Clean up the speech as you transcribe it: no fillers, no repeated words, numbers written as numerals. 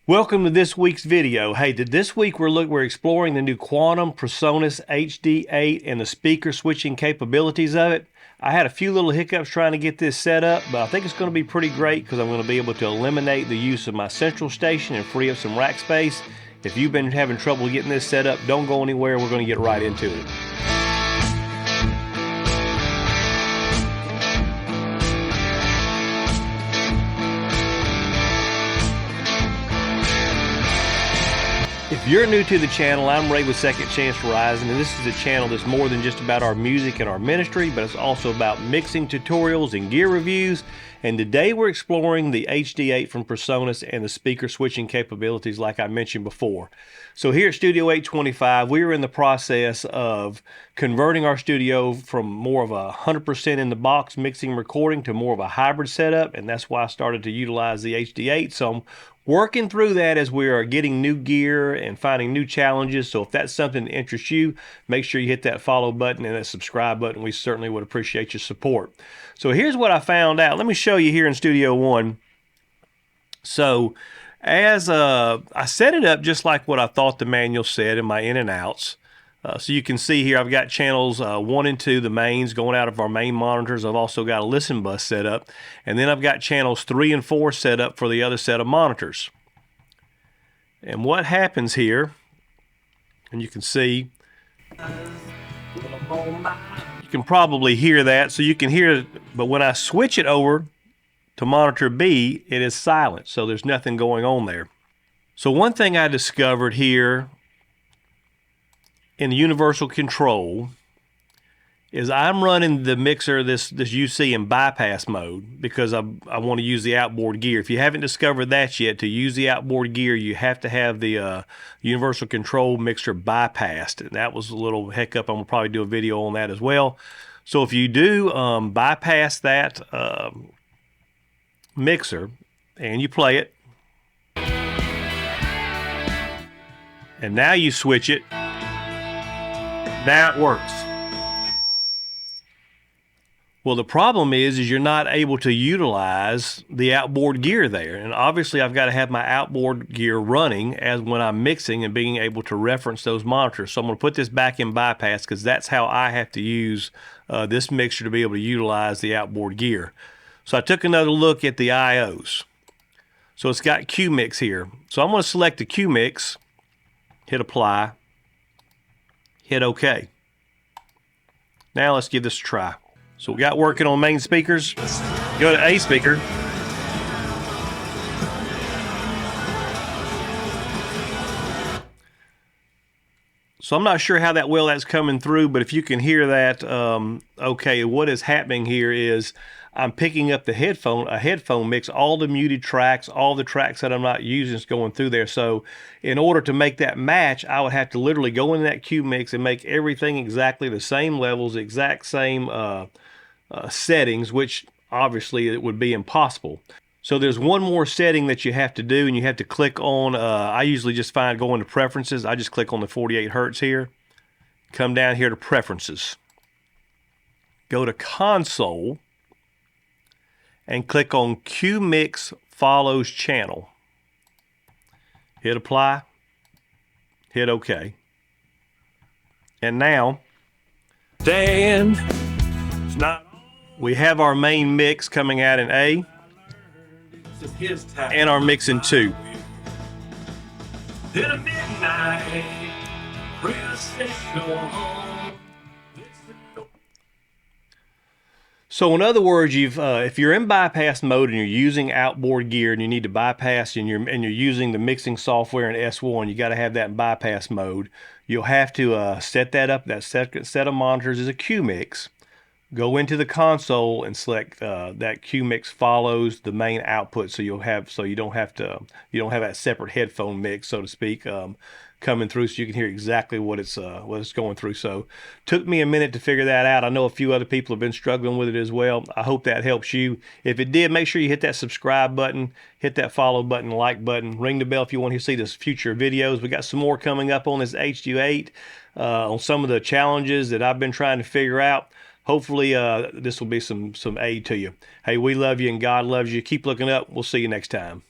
Welcome to this week's video. Hey, this week we're exploring the new Quantum Presonus HD8 and the speaker switching capabilities of it. I had a few little hiccups trying to get this set up, but I think it's going to be pretty great because I'm going to be able to eliminate the use of my central station and free up some rack space. If you've been having trouble getting this set up, don't go anywhere. We're going to get right into it. If you're new to the channel, I'm Ray with Second Chance Horizon, and this is a channel that's more than just about our music and our ministry, but it's also about mixing tutorials and gear reviews. And today we're exploring the HD8 from Presonus and the speaker switching capabilities like I mentioned before. So here at Studio 825, we are in the process of converting our studio from more of a 100% in the box mixing recording to more of a hybrid setup, and that's why I started to utilize the HD8. So I'm working through that as we are getting new gear and finding new challenges. So if that's something that interests you, make sure you hit that follow button and that subscribe button. We certainly would appreciate your support. So here's what I found out. Let me show you here in Studio One. So as I set it up just like what I thought the manual said in my in and outs. So you can see here I've got channels 1 and 2, the mains going out of our main monitors. I've also got a listen bus set up, and then I've got channels 3 and 4 set up for the other set of monitors. And what happens here, and you can see, you can probably hear that, so you can hear it, but when I switch it over to monitor B, it is silent, so there's nothing going on there. So one thing I discovered here in the universal control is I'm running the mixer, this UC in bypass mode because I want to use the outboard gear. If you haven't discovered that yet, to use the outboard gear, you have to have the universal control mixer bypassed. And that was a little hiccup. I'm going to probably do a video on that as well. So if you do bypass that mixer and you play it, and now you switch it, now it works. Well, the problem is you're not able to utilize the outboard gear there. And obviously I've got to have my outboard gear running as when I'm mixing and being able to reference those monitors. So I'm going to put this back in bypass because that's how I have to use this mixer to be able to utilize the outboard gear. So I took another look at the IOs. So it's got Q-Mix here. So I'm going to select the Q-Mix, hit apply, hit OK. Now let's give this a try. So we got working on main speakers. Go to A speaker. So I'm not sure how well that's coming through, but if you can hear that, okay, what is happening here is I'm picking up a headphone mix, all the muted tracks, all the tracks that I'm not using is going through there. So in order to make that match, I would have to literally go in that Q mix and make everything exactly the same levels, exact same settings, which obviously it would be impossible. So there's one more setting that you have to do, and you have to click on, I usually just find going to preferences. I just click on the 48 hertz here, come down here to preferences, go to console, and click on Q Mix follows channel. Hit apply, hit OK. And now, we have our main mix coming out in A and our mix in 2. So in other words, if you're in bypass mode and you're using outboard gear and you need to bypass and you're using the mixing software in S1, you got to have that in bypass mode. You'll have to set that up. That second set of monitors is a Q mix. Go into the console and select that Q mix follows the main output, so you don't have that separate headphone mix, so to speak, coming through, so you can hear exactly what it's going through. So took me a minute to figure that out. I know a few other people have been struggling with it as well. I hope that helps you. If it did, make sure you hit that subscribe button, hit that follow button, like button, ring the bell if you want to see this future videos. We got some more coming up on this HD8 on some of the challenges that I've been trying to figure out. Hopefully this will be some aid to you. Hey, we love you and God loves you. Keep looking up. We'll see you next time.